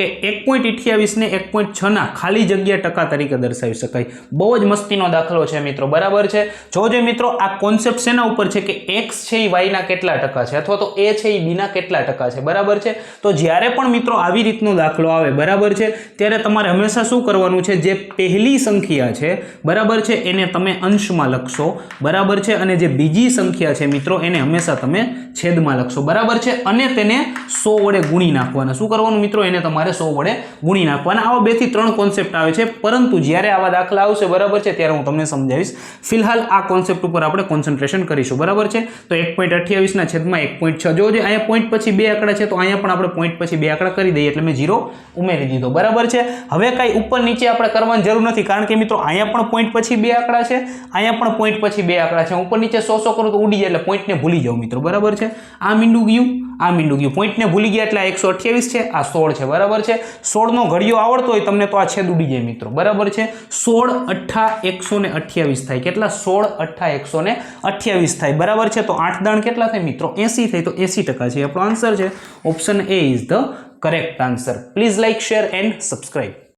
કે 1.28 ને 1.6 ના ખાલી જગ્યા ટકા તરીકે દર્શાવી શકાય। બહુ જ મસ્તીનો દાખલો છે મિત્રો, બરાબર છે। જોજો મિત્રો, આ કોન્સેપ્ટ શેના ઉપર છે કે x છે એ y ના કેટલા ટકા છે અથવા તો a છે એ b ના કેટલા ટકા છે, બરાબર છે। તો જ્યારે પણ મિત્રો આવી રીતનો દાખલો આવે, બરાબર છે, ત્યારે તમારે હંમેશા શું કરવાનું છે, જે પહેલી સંખ્યા છે, બરાબર છે, એને તમે અંશમાં લખશો, બરાબર છે, અને જે બીજી સંખ્યા છે મિત્રો એને હંમેશા તમે છેદમાં લખશો, બરાબર છે, અને તેને 100 વડે ગુણી નાખવાના। શું કરવાનું મિત્રો, એને તમારે 100 વડે ગુણી નાખવાના। આવા 2 થી 3 કોન્સેપ્ટ આવે છે, પરંતુ જ્યારે આવા દાખલા આવશે, બરાબર છે, ત્યારે હું તમને સમજાવીશ। ફિલહાલ આ કોન્સેપ્ટ ઉપર આપણે કોન્સન્ટ્રેશન કરીશું, બરાબર છે। તો 1.28 ના છેદમાં 1.6, જો અહીંયા પોઈન્ટ પછી 2 આંકડા છે, તો અહીંયા પણ આપણે પોઈન્ટ પછી 2 આંકડા કરી દઈએ, એટલે મેં 0 ઉમેરી દીધો, બરાબર છે। હવે કઈ ઉપર નીચે આપણે કરવાની જરૂર નથી, કારણ કે મિત્રો અહીંયા પણ પોઈન્ટ પછી 2 આંકડા છે, અહીંયા પણ પોઈન્ટ પછી 2 આંકડા છે। ઉપર નીચે 100 કરું તો ઉડી જાય, એટલે પોઈન્ટને ભૂલી જાઓ મિત્રો, બરાબર છે। આ મીંડું ગયું, આ મીંડું ગયું, પોઈન્ટને ભૂલી ગયા એટલે 128 છે, આ 16 છે, બરાબર છે। 16 નો ઘડિયો આવડતો હોય તમને તો આ છેદ ઉડી જાય મિત્રો, બરાબર છે। 16 8 128 થાય, કેટલા? 16 8 128 થાય, બરાબર છે। તો 8 દાણ કેટલા થાય મિત્રો? 80 થાય, તો 80% છે આપણો આન્સર છે। Option A is the correct answer. Please like, share and subscribe.